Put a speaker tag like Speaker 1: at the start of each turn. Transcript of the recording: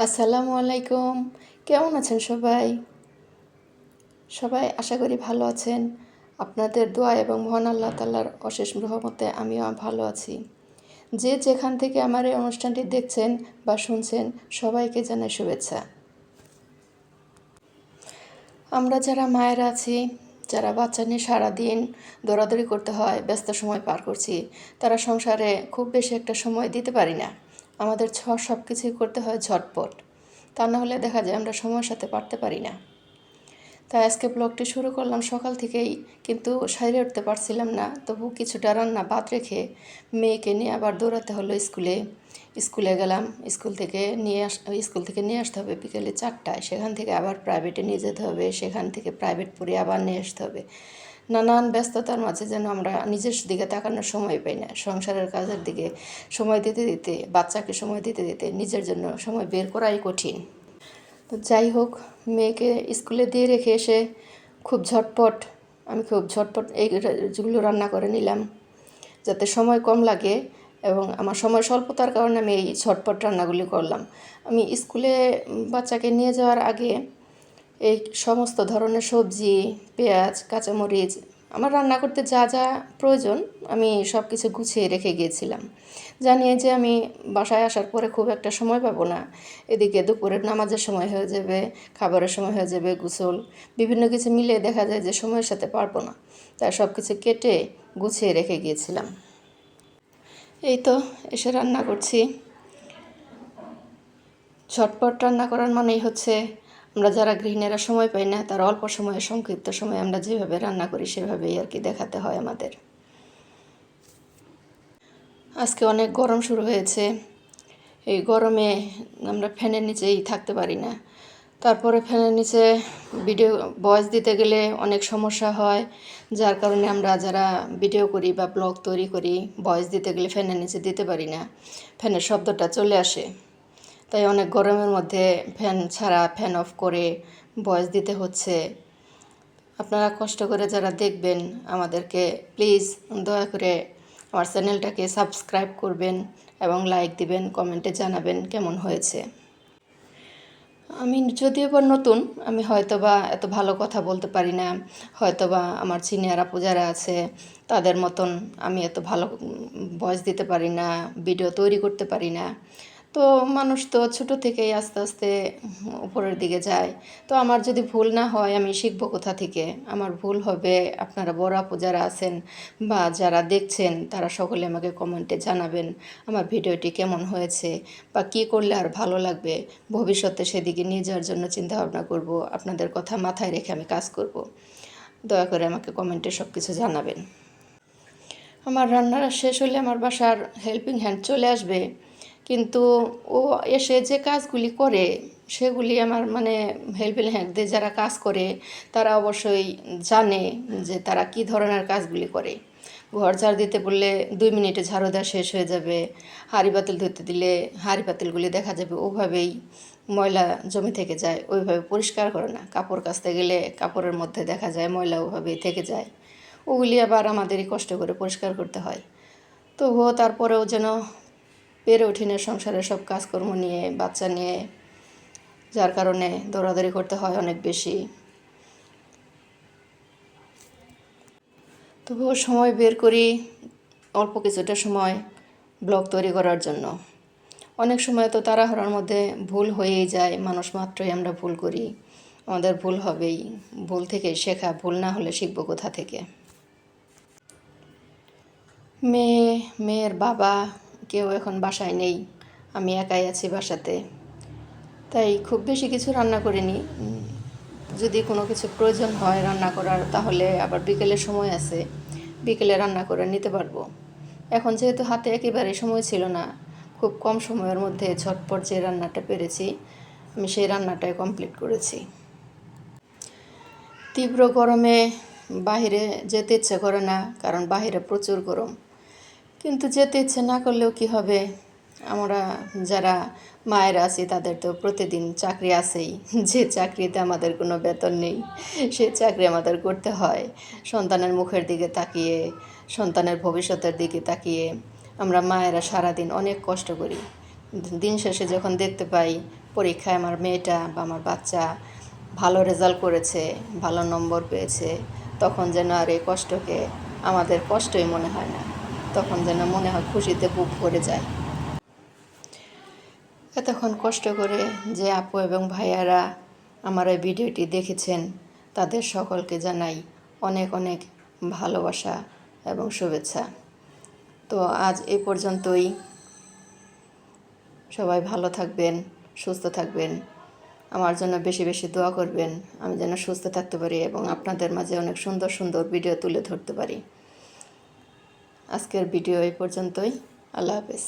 Speaker 1: আসসালামু আলাইকুম। কেমন আছেন সবাই? সবাই আশা করি ভালো আছেন। আপনাদের দোয়া এবং মহান আল্লাহ তাআলার অশেষ রহমতে আমিও ভালো আছি। যে যেখান থেকে আমার এই অনুষ্ঠানটি দেখছেন বা শুনছেন সবাইকে জানাই শুভেচ্ছা। আমরা যারা মায়েরা আছি, যারা বাচ্চা নিয়ে সারাদিন দৌড়াদৌড়ি করতে হয়, ব্যস্ত সময় পার করছি, তারা সংসারে খুব বেশি একটা সময় দিতে পারি না। আমাদের সব কিছুই করতে হয় ঝটপট। তা না হলে দেখা যায় আমরা সময়ের সাথে পারতে পারি না। তাই আজকে ব্লগটি শুরু করলাম সকাল থেকেই, কিন্তু সাইরে উঠতে পারছিলাম না। তবু কিছুটা রান্না বাদ রেখে মেয়েকে নিয়ে আবার দৌড়াতে হলো স্কুলে গেলাম। স্কুল থেকে নিয়ে আসতে হবে বিকেলে 4টায়। সেখান থেকে আবার প্রাইভেটে নিয়ে যেতে হবে, সেখান থেকে প্রাইভেট পড়ে আবার নিয়ে আসতে হবে। নানান ব্যস্ততার মাঝে যেন আমরা নিজের দিকে তাকানোর সময় পাই না। সংসারের কাজের দিকে সময় দিতে দিতে, বাচ্চাকে সময় দিতে দিতে নিজের জন্য সময় বের করাই কঠিন। তো যাই হোক, মেয়েকে স্কুলে দিয়ে রেখে এসে আমি খুব ঝটপট যেগুলো রান্না করে নিলাম, যাতে সময় কম লাগে। এবং আমার সময় স্বল্পতার কারণে আমি এই ঝটপট রান্নাগুলি করলাম। আমি স্কুলে বাচ্চাকে নিয়ে যাওয়ার আগে এই সমস্ত ধরনের সবজি, পেঁয়াজ, কাঁচামরিচ, আমার রান্না করতে যা যা প্রয়োজন আমি সব কিছু গুছিয়ে রেখে গিয়েছিলাম, জানিয়ে যে আমি বাসায় আসার পরে খুব একটা সময় পাবো না। এদিকে দুপুরের নামাজের সময় হয়ে যাবে, খাবারের সময় হয়ে যাবে, গোসল, বিভিন্ন কিছু মিলে দেখা যায় যে সময়ের সাথে পারবো না। তাই সব কিছু কেটে গুছিয়ে রেখে গিয়েছিলাম। এই তো এসে রান্না করছি। ঝটপট রান্না করার মানেই হচ্ছে আমরা যারা গৃহিণীরা সময় পাই না, তার অল্প সময়ে, সংক্ষিপ্ত সময়ে আমরা যেভাবে রান্না করি সেভাবেই আর কি দেখাতে হয় আমাদের। আজকে অনেক গরম শুরু হয়েছে। এই গরমে আমরা ফ্যানের নিচেই থাকতে পারি না। তারপরে ফ্যানের নিচে ভিডিও ভয়েস দিতে গেলে অনেক সমস্যা হয়, যার কারণে আমরা যারা ভিডিও করি বা ব্লগ তৈরি করি, ভয়েস দিতে গেলে ফ্যানের নিচে দিতে পারি না, ফ্যানের শব্দটা চলে আসে। তাই অনেক গরমের মধ্যে ফ্যান ছাড়া, ফ্যান অফ করে ভয়েস দিতে হচ্ছে। আপনারা কষ্ট করে যারা দেখবেন আমাদেরকে প্লিজ দয়া করে আমার চ্যানেলটাকে সাবস্ক্রাইব করবেন এবং লাইক দিবেন, কমেন্টে জানাবেন কেমন হয়েছে। আমি যদিও বা নতুন, আমি হয়তোবা এত ভালো কথা বলতে পারি না, হয়তোবা আমার সিনিয়র আপু যারা আছে তাদের মতন আমি এত ভালো ভয়েস দিতে পারি না, ভিডিও তৈরি করতে পারি না। তো মানুষ তো ছোটো থেকেই আস্তে আস্তে উপরের দিকে যায়। তো আমার যদি ভুল না হয় আমি শিখবো কোথা থেকে? আমার ভুল হবে, আপনারা বড় আপু যারা আছেন বা যারা দেখছেন তারা সকলে আমাকে কমেন্টে জানাবেন আমার ভিডিওটি কেমন হয়েছে বা কী করলে আর ভালো লাগবে। ভবিষ্যতে সেদিকে নিয়ে যাওয়ার জন্য চিন্তাভাবনা করব, আপনাদের কথা মাথায় রেখে আমি কাজ করব। দয়া করে আমাকে কমেন্টে সব কিছু জানাবেন। আমার রান্নাটা শেষ হলে আমার বাসার হেল্পিং হ্যান্ড চলে আসবে, কিন্তু ও এসে যে কাজগুলি করে সেগুলি আমার হেল্পিং হ্যান্ডদের যারা কাজ করে তারা অবশ্যই জানে যে তারা কী ধরনের কাজগুলি করে। ঘর ঝাড় দিতে বললে 2 মিনিটে ঝাড়ু দেওয়া শেষ হয়ে যাবে, হাঁড়ি পাতিল ধুতে দিলে হাঁড়ি পাতিলগুলি দেখা যাবে ওভাবেই ময়লা জমে থেকে যায়, ওইভাবে পরিষ্কার করে না। কাপড় কাচতে গেলে কাপড়ের মধ্যে দেখা যায় ময়লা ওভাবেই থেকে যায়, ওগুলি আবার আমাদেরই কষ্ট করে পরিষ্কার করতে হয়। তবুও তারপরেও যেন পেরে উঠি না সংসারের সব কাজকর্ম নিয়ে, বাচ্চা নিয়ে, যার কারণে দৌড়াদৌড়ি করতে হয় অনেক বেশি। তবুও সময় বের করি অল্প কিছুটা সময় ব্লগ তৈরি করার জন্য। অনেক সময় তো তাড়াহুড়োর মধ্যে ভুল হয়েই যায়, মানুষ মাত্রই আমরা ভুল করি, আমাদের ভুল হবেই। ভুল থেকে শেখা, ভুল না হলে শিখবো কোথা থেকে? মেয়ের বাবা কেউ এখন বাসায় নেই, আমি একাই আছি বাসাতে। তাই খুব বেশি কিছু রান্না করিনি। যদি কোনো কিছু প্রয়োজন হয় রান্না করার, তাহলে আবার বিকেলের সময় আছে, বিকেলে রান্না করে নিতে পারবো। এখন যেহেতু হাতে একেবারে সময় ছিল না, খুব কম সময়ের মধ্যে ঝটপট যে রান্নাটা পেরেছি আমি সেই রান্নাটাই কমপ্লিট করেছি। তীব্র গরমে বাহিরে যেতে ইচ্ছে করে না, কারণ বাহিরে প্রচুর গরম। কিন্তু যেতে ইচ্ছে না করলেও কি হবে, আমরা যারা মায়েরা আছি তাদের তো প্রতিদিন চাকরি আছেই। যে চাকরিতে আমাদের কোনো বেতন নেই, সে চাকরি আমাদের করতে হয় সন্তানের মুখের দিকে তাকিয়ে, সন্তানের ভবিষ্যতের দিকে তাকিয়ে। আমরা মায়েরা সারাদিন অনেক কষ্ট করি, দিন শেষে যখন দেখতে পাই পরীক্ষায় আমার মেয়েটা বা আমার বাচ্চা ভালো রেজাল্ট করেছে, ভালো নম্বর পেয়েছে, তখন যেন আর এই কষ্টকে আমাদের কষ্টই মনে হয় না, তখন যেন মনে হয় খুশিতে বুক ভরে যায়। এতক্ষণ কষ্ট করে যে আপু এবং ভাইয়ারা আমার এই ভিডিওটি দেখেছেন, তাদের সকলকে জানাই অনেক অনেক ভালোবাসা এবং শুভেচ্ছা। তো আজ এ পর্যন্তই। সবাই ভালো থাকবেন, সুস্থ থাকবেন, আমার জন্য বেশি বেশি দোয়া করবেন, আমি যেন সুস্থ থাকতে পারি এবং আপনাদের মাঝে অনেক সুন্দর সুন্দর ভিডিও তুলে ধরতে পারি। আজকের ভিডিও এই পর্যন্তই। আল্লাহ হাফেজ।